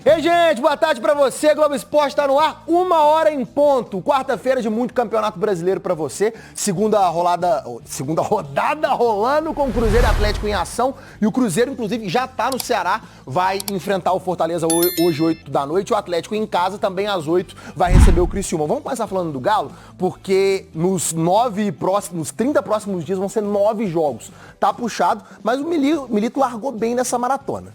Ei, gente, boa tarde pra você. Globo Esporte tá no ar, 1h em ponto. Quarta-feira de muito campeonato brasileiro pra você. Segunda rodada rolando com o Cruzeiro e Atlético em ação. E o Cruzeiro, inclusive, já tá no Ceará. Vai enfrentar o Fortaleza hoje, 8 da noite. O Atlético em casa, também às 8, vai receber o Criciúma. Vamos começar falando do Galo, porque nos 30 próximos dias vão ser 9 jogos. Tá puxado, mas o Milito largou bem nessa maratona.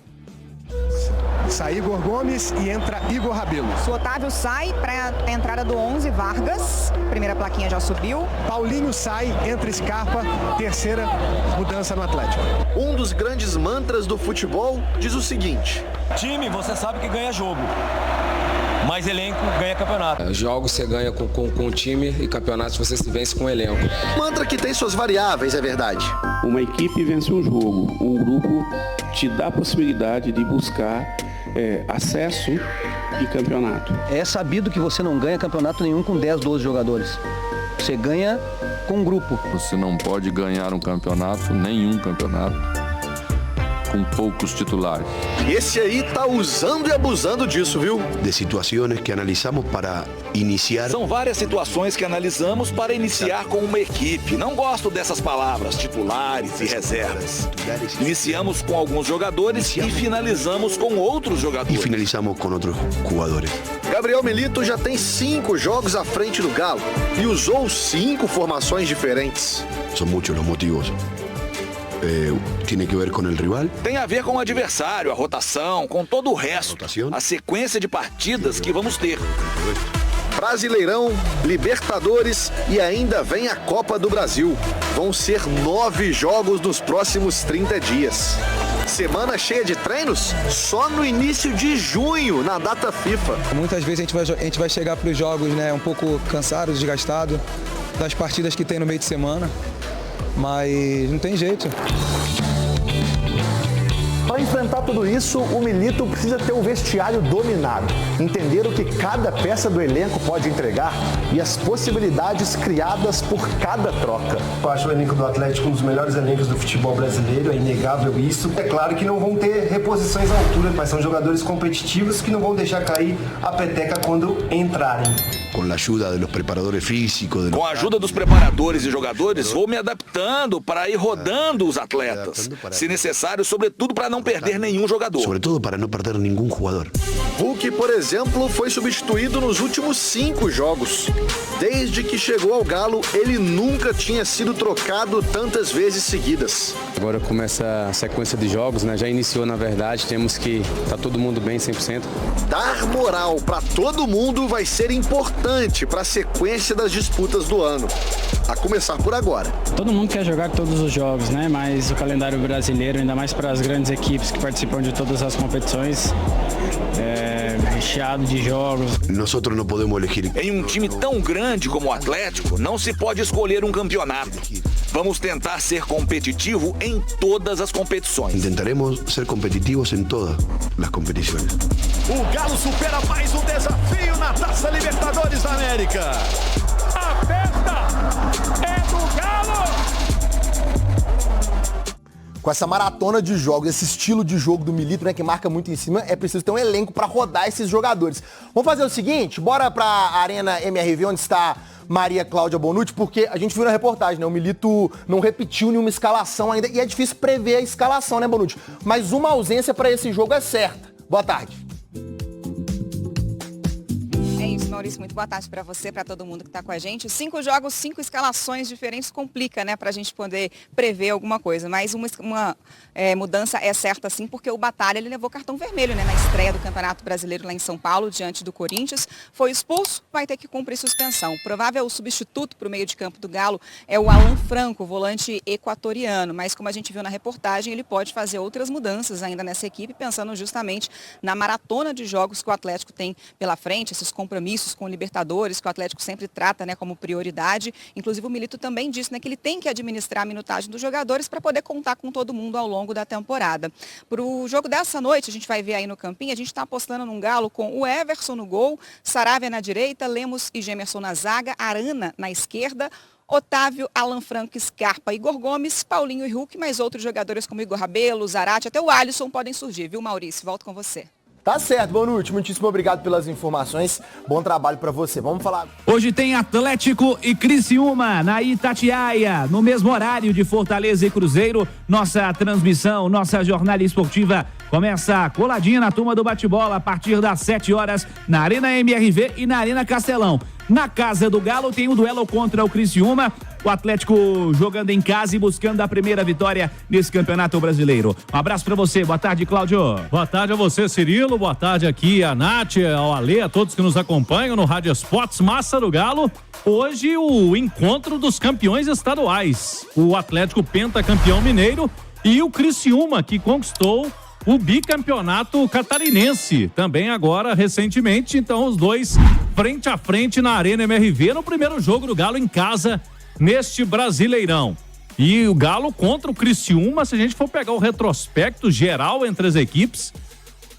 Sai Igor Gomes e entra Igor Rabelo. O Otávio sai para a entrada do 11, Vargas. Primeira plaquinha já subiu. Paulinho sai, entra Scarpa. Terceira mudança no Atlético. Um dos grandes mantras do futebol diz o seguinte: time, você sabe que ganha jogo, mas elenco ganha campeonato. Jogos você ganha com o time e campeonatos você se vence com o elenco. Mantra que tem suas variáveis, é verdade. Uma equipe vence um jogo, um grupo te dá a possibilidade de buscar acesso e campeonato. É sabido que você não ganha campeonato nenhum com 10, 12 jogadores. Você ganha com um grupo. Você não pode ganhar um campeonato, nenhum campeonato, com poucos titulares. E esse aí tá usando e abusando disso, viu? De situações que analisamos para iniciar. São várias situações que analisamos para iniciar com uma equipe. Não gosto dessas palavras, titulares e reservas. Iniciamos com alguns jogadores e finalizamos com outros jogadores. E finalizamos com outros jogadores. Gabriel Milito já tem 5 jogos à frente do Galo e usou 5 formações diferentes. São muitos os motivos. Tem que ver com o rival. Tem a ver com o adversário, a rotação, com todo o resto. A sequência de partidas que vamos ter. Brasileirão, Libertadores e ainda vem a Copa do Brasil. Vão ser 9 jogos nos próximos 30 dias. Semana cheia de treinos? Só no início de junho, na data FIFA. Muitas vezes a gente vai chegar para os jogos, né, um pouco cansado, desgastado das partidas que tem no meio de semana. Mas não tem jeito. Para enfrentar tudo isso, o Milito precisa ter um vestiário dominado, entender o que cada peça do elenco pode entregar e as possibilidades criadas por cada troca. Eu acho o elenco do Atlético um dos melhores elencos do futebol brasileiro, é inegável isso. É claro que não vão ter reposições à altura, mas são jogadores competitivos que não vão deixar cair a peteca quando entrarem. Com a ajuda dos preparadores físicos. Com a ajuda dos preparadores e jogadores, vou me adaptando para ir rodando os atletas. Se necessário, sobretudo para não perder nenhum jogador. Sobretudo para não perder nenhum jogador. Hulk, por exemplo, foi substituído nos últimos 5 jogos. Desde que chegou ao Galo, ele nunca tinha sido trocado tantas vezes seguidas. Agora começa a sequência de jogos, né? Já iniciou, na verdade, temos que estar todo mundo bem 100%. Dar moral para todo mundo vai ser importante para a sequência das disputas do ano. A começar por agora. Todo mundo quer jogar todos os jogos, né? Mas o calendário brasileiro, ainda mais para as grandes equipes que participam de todas as competições, é recheado de jogos. Nós não podemos elegir. Em um time tão grande como o Atlético, não se pode escolher um campeonato. Vamos tentar ser competitivo em todas as competições. Tentaremos ser competitivos em todas as competições. O Galo supera mais um desafio na Taça Libertadores da América. A festa é do Galo! Com essa maratona de jogos, esse estilo de jogo do Milito, né, que marca muito em cima, é preciso ter um elenco para rodar esses jogadores. Vamos fazer o seguinte, bora pra Arena MRV, onde está Maria Cláudia Bonucci, porque a gente viu na reportagem, né, o Milito não repetiu nenhuma escalação ainda, e é difícil prever a escalação, né, Bonucci? Mas uma ausência para esse jogo é certa. Boa tarde. É isso, Maurício, muito boa tarde para você, para todo mundo que está com a gente. 5 jogos, 5 escalações diferentes, complica, né, para a gente poder prever alguma coisa. Mas uma mudança é certa sim, porque o Batalha, ele levou cartão vermelho, né, na estreia do Campeonato Brasileiro lá em São Paulo, diante do Corinthians. Foi expulso, vai ter que cumprir suspensão. O provável substituto para o meio de campo do Galo é o Alan Franco, volante equatoriano. Mas como a gente viu na reportagem, ele pode fazer outras mudanças ainda nessa equipe, pensando justamente na maratona de jogos que o Atlético tem pela frente, esses compromissos com o Libertadores, que o Atlético sempre trata, né, como prioridade. Inclusive o Milito também disse, né, que ele tem que administrar a minutagem dos jogadores para poder contar com todo mundo ao longo da temporada. Para o jogo dessa noite, a gente vai ver aí no campinho, a gente está apostando num Galo com o Everson no gol, Saravia na direita, Lemos e Gemerson na zaga, Arana na esquerda, Otávio, Alan Franco, Scarpa, Igor Gomes, Paulinho e Hulk, mais outros jogadores como Igor Rabelo, Zarate, até o Alisson podem surgir, viu, Maurício? Volto com você. Tá certo, Bonucci, muitíssimo obrigado pelas informações, bom trabalho pra você. Vamos falar. Hoje tem Atlético e Criciúma na Itatiaia, no mesmo horário de Fortaleza e Cruzeiro. Nossa transmissão, nossa jornada esportiva começa coladinha na turma do bate-bola a partir das 7 horas na Arena MRV e na Arena Castelão. Na Casa do Galo tem o duelo contra o Criciúma, o Atlético jogando em casa e buscando a primeira vitória nesse Campeonato Brasileiro. Um abraço pra você, boa tarde, Cláudio. Boa tarde a você, Cirilo, boa tarde aqui a Nath, ao Alê, a todos que nos acompanham no Rádio Esportes Massa do Galo. Hoje o encontro dos campeões estaduais, o Atlético pentacampeão mineiro e o Criciúma, que conquistou o bicampeonato catarinense, também agora recentemente. Então os dois frente a frente na Arena MRV no primeiro jogo do Galo em casa neste Brasileirão. E o Galo contra o Criciúma, se a gente for pegar o retrospecto geral entre as equipes,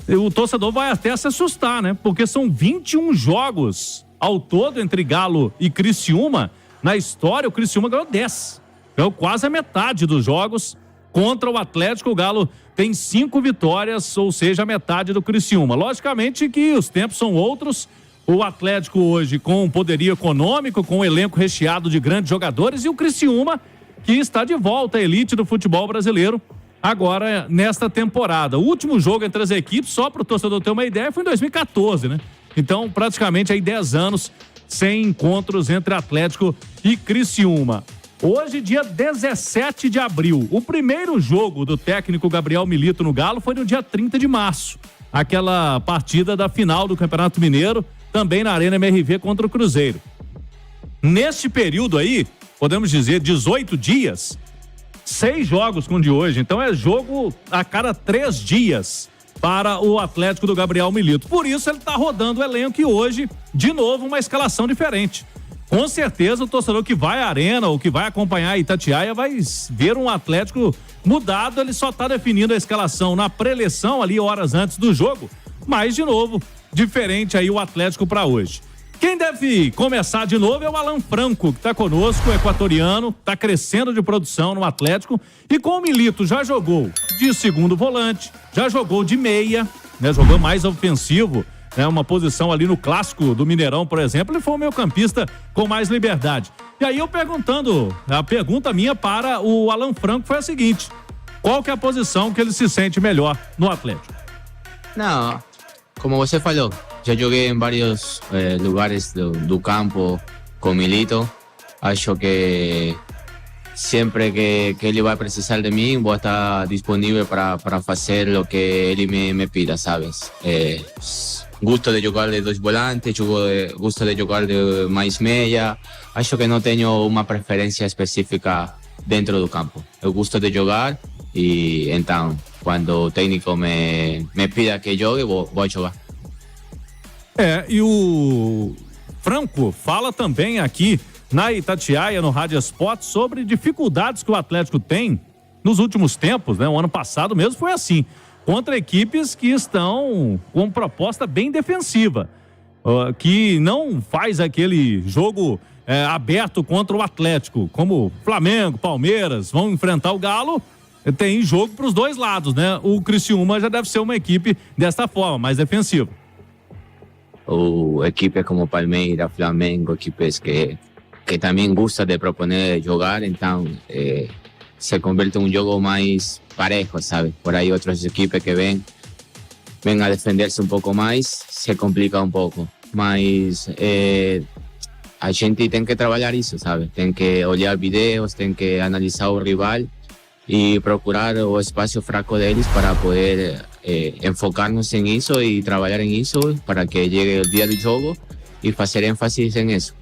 o torcedor vai até se assustar, né? Porque são 21 jogos ao todo entre Galo e Criciúma. Na história, o Criciúma ganhou 10. Ganhou quase a metade dos jogos. Contra o Atlético, o Galo tem 5 vitórias, ou seja, a metade do Criciúma. Logicamente que os tempos são outros. O Atlético hoje com poderio econômico, com um elenco recheado de grandes jogadores, e o Criciúma, que está de volta à elite do futebol brasileiro, agora nesta temporada. O último jogo entre as equipes, só para o torcedor ter uma ideia, foi em 2014, né? Então, praticamente aí 10 anos sem encontros entre Atlético e Criciúma. Hoje, dia 17 de abril, o primeiro jogo do técnico Gabriel Milito no Galo foi no dia 30 de março. Aquela partida da final do Campeonato Mineiro, também na Arena MRV contra o Cruzeiro. Neste período aí, podemos dizer 18 dias, 6 jogos com o de hoje. Então é jogo a cada 3 dias para o Atlético do Gabriel Milito. Por isso ele está rodando o elenco e hoje, de novo, uma escalação diferente. Com certeza o torcedor que vai à Arena ou que vai acompanhar a Itatiaia vai ver um Atlético mudado. Ele só está definindo a escalação na pré-eleição ali horas antes do jogo, mas de novo, diferente aí o Atlético para hoje. Quem deve começar de novo é o Alan Franco, que está conosco, equatoriano, está crescendo de produção no Atlético, e com o Milito já jogou de segundo volante, já jogou de meia, né, jogou mais ofensivo, né, uma posição ali no clássico do Mineirão, por exemplo, ele foi o meio-campista com mais liberdade. E aí a pergunta minha para o Alan Franco foi a seguinte: qual que é a posição que ele se sente melhor no Atlético? Não, como você falou, já joguei em vários lugares do campo com Milito. Acho que sempre que ele vai precisar de mim, vou estar disponível para fazer o que ele me pida, sabes? Gosto de jogar de 2 volantes, gosto de jogar de mais meia. Acho que não tenho uma preferência específica dentro do campo. Eu gosto de jogar e então, quando o técnico me pida que jogue, vou jogar. E o Franco fala também aqui na Itatiaia, no Rádio Esportes, sobre dificuldades que o Atlético tem nos últimos tempos, né? O ano passado mesmo foi assim, contra equipes que estão com proposta bem defensiva, que não faz aquele jogo aberto contra o Atlético, como Flamengo, Palmeiras, vão enfrentar o Galo, tem jogo para os dois lados, né? O Criciúma já deve ser uma equipe desta forma, mais defensiva. O equipes como Palmeiras, Flamengo, equipes que também gostam de proponer jogar, então se converte em um jogo mais parejo, sabe? Por aí outras equipes que vêm a defender-se um pouco mais, se complica um pouco, mas a gente tem que trabalhar isso, sabe? Tem que olhar vídeos, tem que analisar o rival e procurar o espaço fraco deles para poder enfocar-nos em isso e trabalhar em isso para que chegue o dia do jogo e fazer ênfase em isso.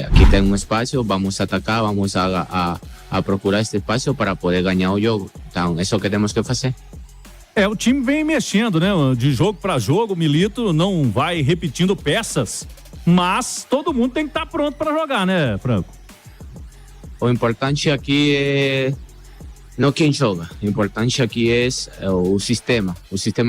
Aqui tem um espaço, vamos atacar, vamos a procurar este espaço para poder ganhar o jogo. Então, é isso que temos que fazer. O time vem mexendo, né? De jogo para jogo, o Milito não vai repetindo peças, mas todo mundo tem que estar pronto para jogar, né, Franco? O importante aqui é não quem joga, o importante aqui é o sistema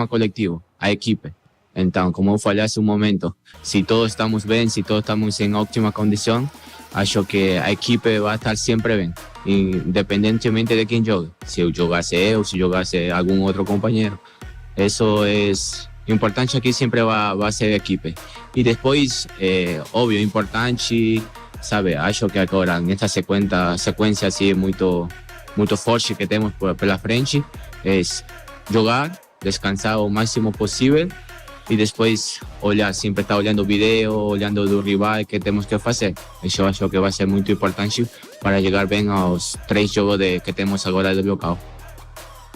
coletivo, a equipe. Então, como eu falei há um momento, se todos estamos bem, se todos estamos em ótima condição, acho que a equipe vai estar sempre bem, independentemente de quem jogue. Se eu jogasse eu, se jogasse algum outro companheiro. Isso importante aqui sempre vai ser a equipe. E depois, óbvio, importante, sabe, acho que agora nesta sequência assim muito forte que temos pela frente, é jogar, descansar o máximo possível e depois olhar, sempre estar olhando o vídeo, olhando do rival que temos que fazer. Isso acho que vai ser muito importante para chegar bem aos 3 jogos que temos agora do local.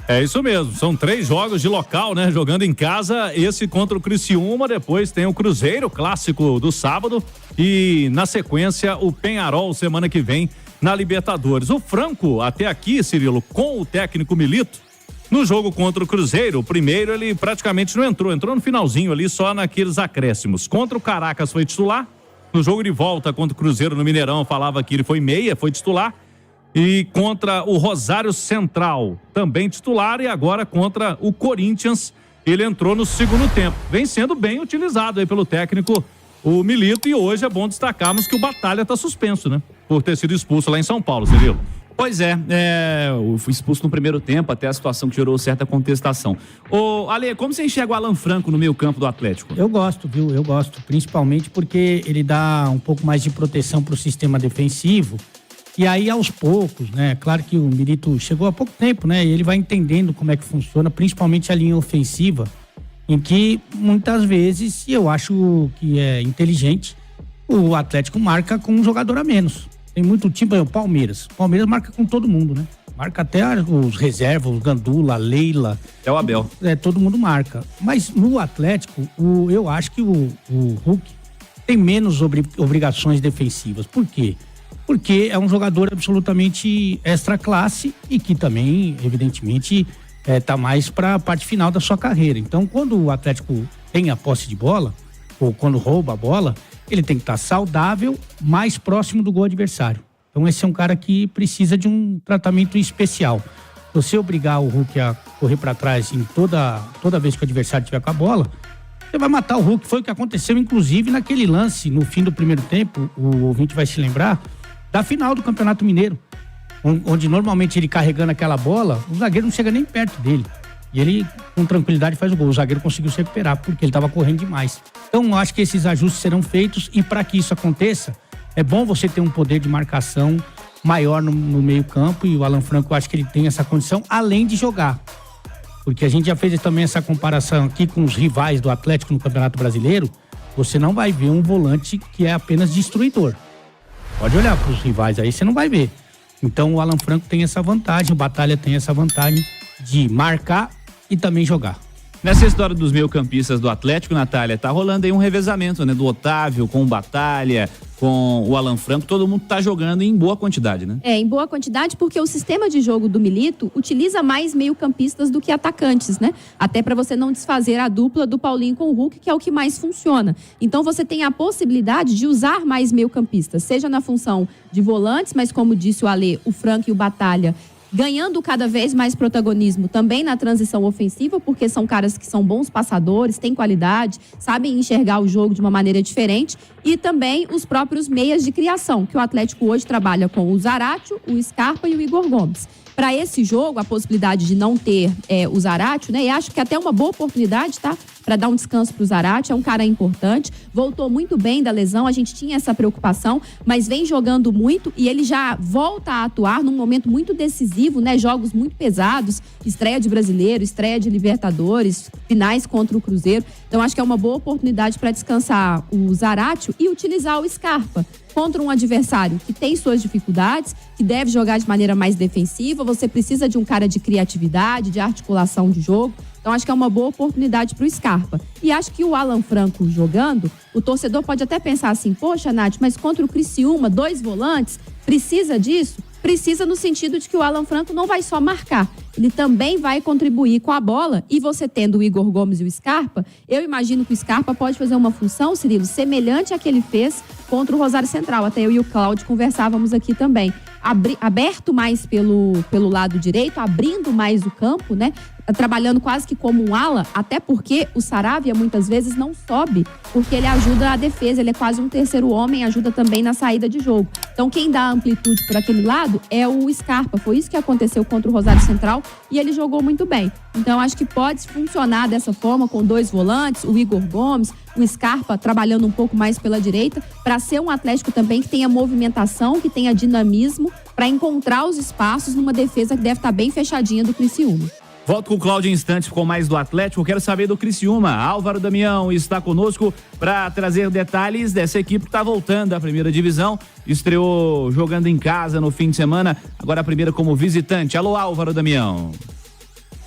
É isso mesmo, são 3 jogos de local, né? Jogando em casa, esse contra o Criciúma, depois tem o Cruzeiro, clássico do sábado, e na sequência o Peñarol, semana que vem, na Libertadores. O Franco, até aqui, Cirilo, com o técnico Milito, no jogo contra o Cruzeiro, o primeiro ele praticamente não entrou no finalzinho ali, só naqueles acréscimos. Contra o Caracas foi titular, no jogo de volta contra o Cruzeiro no Mineirão, falava que ele foi meia, foi titular. E contra o Rosário Central, também titular, e agora contra o Corinthians, ele entrou no segundo tempo. Vem sendo bem utilizado aí pelo técnico, o Milito, e hoje é bom destacarmos que o Batalha está suspenso, né? Por ter sido expulso lá em São Paulo, Cirilo. Pois eu fui expulso no primeiro tempo, até a situação que gerou certa contestação. Ô, Ale, como você enxerga o Alan Franco no meio campo do Atlético? Eu gosto, viu? Eu gosto, principalmente porque ele dá um pouco mais de proteção para o sistema defensivo. E aí, aos poucos, né? Claro que o Milito chegou há pouco tempo, né? E ele vai entendendo como é que funciona, principalmente a linha ofensiva, em que muitas vezes, e eu acho que é inteligente, o Atlético marca com um jogador a menos. Tem muito time, o Palmeiras. O Palmeiras marca com todo mundo, né? Marca até os reservas, o Gandula, a Leila. É o Abel. Todo mundo marca. Mas no Atlético, eu acho que o Hulk tem menos obrigações defensivas. Por quê? Porque é um jogador absolutamente extra classe e que também, evidentemente, tá mais para a parte final da sua carreira. Então, quando o Atlético tem a posse de bola, ou quando rouba a bola, ele tem que estar saudável, mais próximo do gol adversário. Então, esse é um cara que precisa de um tratamento especial. Você obrigar o Hulk a correr para trás em toda vez que o adversário estiver com a bola, você vai matar o Hulk. Foi o que aconteceu, inclusive, naquele lance, no fim do primeiro tempo, o ouvinte vai se lembrar, da final do Campeonato Mineiro, onde normalmente ele carregando aquela bola, o zagueiro não chega nem perto dele. E ele, com tranquilidade, faz o gol. O zagueiro conseguiu se recuperar, porque ele estava correndo demais. Então, eu acho que esses ajustes serão feitos, e para que isso aconteça, é bom você ter um poder de marcação maior no meio campo, e o Alan Franco, eu acho que ele tem essa condição, além de jogar. Porque a gente já fez também essa comparação aqui com os rivais do Atlético no Campeonato Brasileiro, você não vai ver um volante que é apenas destruidor. Pode olhar para os rivais aí, você não vai ver. Então o Alan Franco tem essa vantagem, o Batalha tem essa vantagem de marcar e também jogar. Nessa história dos meio-campistas do Atlético, Natália, tá rolando aí um revezamento, né? Do Otávio com o Batalha, com o Alan Franco, todo mundo tá jogando em boa quantidade, né? Em boa quantidade, porque o sistema de jogo do Milito utiliza mais meio-campistas do que atacantes, né? Até para você não desfazer a dupla do Paulinho com o Hulk, que é o que mais funciona. Então você tem a possibilidade de usar mais meio-campistas, seja na função de volantes, mas como disse o Ale, o Franco e o Batalha, ganhando cada vez mais protagonismo também na transição ofensiva, porque são caras que são bons passadores, têm qualidade, sabem enxergar o jogo de uma maneira diferente, e também os próprios meias de criação, que o Atlético hoje trabalha com o Zaratio, o Scarpa e o Igor Gomes. Para esse jogo, a possibilidade de não ter o Zaratio, né? E acho que até uma boa oportunidade, tá? Para dar um descanso para o Zaratio, é um cara importante, voltou muito bem da lesão, a gente tinha essa preocupação, mas vem jogando muito e ele já volta a atuar num momento muito decisivo, né? Jogos muito pesados, estreia de Brasileiro, estreia de Libertadores, finais contra o Cruzeiro. Então acho que é uma boa oportunidade para descansar o Zaratio e utilizar o Scarpa contra um adversário que tem suas dificuldades, que deve jogar de maneira mais defensiva. Você precisa de um cara de criatividade, de articulação de jogo. Então acho que é uma boa oportunidade para o Scarpa. E acho que o Alan Franco jogando, o torcedor pode até pensar assim, poxa, Nath, mas contra o Criciúma, 2 volantes, precisa disso? Precisa no sentido de que o Alan Franco não vai só marcar, ele também vai contribuir com a bola, e você tendo o Igor Gomes e o Scarpa, eu imagino que o Scarpa pode fazer uma função, Cirilo, semelhante à que ele fez contra o Rosário Central. Até eu e o Cláudio conversávamos aqui também. Aberto mais pelo lado direito, abrindo mais o campo, né? trabalhando quase que como um ala, até porque o Saravia muitas vezes não sobe, porque ele ajuda a defesa, ele é quase um terceiro homem, ajuda também na saída de jogo. Então quem dá amplitude por aquele lado é o Scarpa, foi isso que aconteceu contra o Rosário Central e ele jogou muito bem. Então acho que pode funcionar dessa forma, com 2 volantes, o Igor Gomes, o Scarpa trabalhando um pouco mais pela direita, para ser um Atlético também que tenha movimentação, que tenha dinamismo, para encontrar os espaços numa defesa que deve estar bem fechadinha do Criciúma. Volto com o Cláudio em instantes com mais do Atlético. Quero saber do Criciúma. Álvaro Damião está conosco para trazer detalhes dessa equipe que está voltando à primeira divisão. Estreou jogando em casa no fim de semana, agora a primeira como visitante. Alô, Álvaro Damião.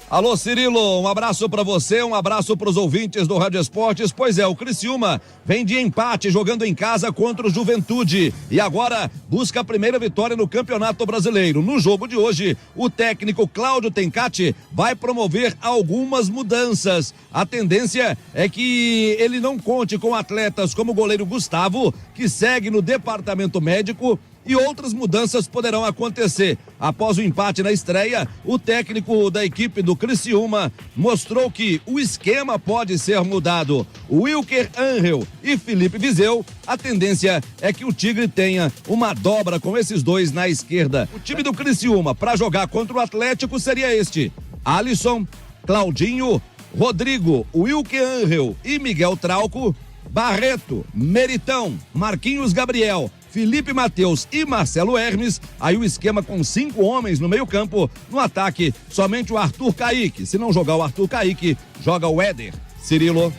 Alô, Cirilo, um abraço para você, um abraço para os ouvintes do Rádio Esportes. Pois é, o Criciúma vem de empate jogando em casa contra o Juventude e agora busca a primeira vitória no Campeonato Brasileiro. No jogo de hoje, o técnico Cláudio Tencati vai promover algumas mudanças. A tendência é que ele não conte com atletas como o goleiro Gustavo, que segue no departamento médico, e outras mudanças poderão acontecer. Após o empate na estreia, o técnico da equipe do Criciúma mostrou que o esquema pode ser mudado. Wilker Angel e Felipe Viseu, a tendência é que o Tigre tenha uma dobra com esses dois na esquerda. O time do Criciúma para jogar contra o Atlético seria este: Alisson, Claudinho, Rodrigo, Wilker Angel e Miguel Trauco, Barreto, Meritão, Marquinhos Gabriel, Felipe Matheus e Marcelo Hermes. Aí o esquema com 5 homens no meio campo. No ataque, somente o Arthur Caíque. Se não jogar o Arthur Caíque, joga o Éder. Cirilo.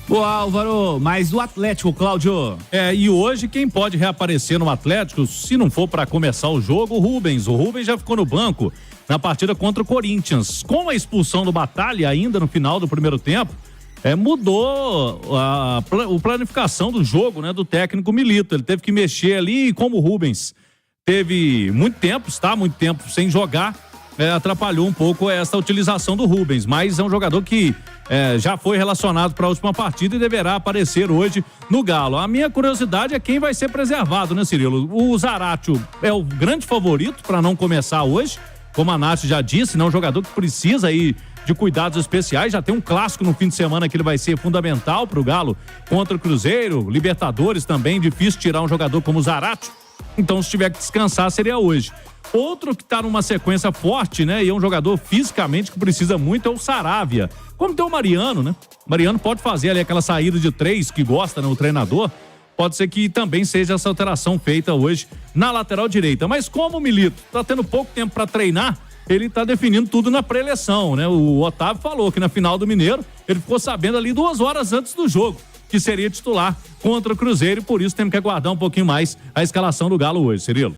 Boa, Álvaro, mas o Atlético, Cláudio. E hoje quem pode reaparecer no Atlético, se não for para começar o jogo, o Rubens. O Rubens já ficou no banco na partida contra o Corinthians. Com a expulsão do Batalha ainda no final do primeiro tempo, mudou a planificação do jogo, né, do técnico Milito. Ele teve que mexer ali, e como o Rubens teve está muito tempo sem jogar, atrapalhou um pouco essa utilização do Rubens, mas é um jogador que já foi relacionado para a última partida e deverá aparecer hoje no Galo. A minha curiosidade é quem vai ser preservado, né, Cirilo? O Zaratio é o grande favorito para não começar hoje, como a Nath já disse, não é um jogador que precisa aí de cuidados especiais, já tem um clássico no fim de semana que ele vai ser fundamental para o Galo contra o Cruzeiro, Libertadores também, difícil tirar um jogador como o Zaratio, então se tiver que descansar seria hoje. Outro que está numa sequência forte, né, e é um jogador fisicamente que precisa muito, é o Saravia. Como tem o Mariano, né, o Mariano pode fazer ali aquela saída de 3 que gosta, né, o treinador, pode ser que também seja essa alteração feita hoje na lateral direita, mas como o Milito está tendo pouco tempo para treinar, ele está definindo tudo na pré-eleição, né? O Otávio falou que na final do Mineiro, ele ficou sabendo ali 2 horas antes do jogo, que seria titular contra o Cruzeiro, e por isso temos que aguardar um pouquinho mais a escalação do Galo hoje, Cirilo.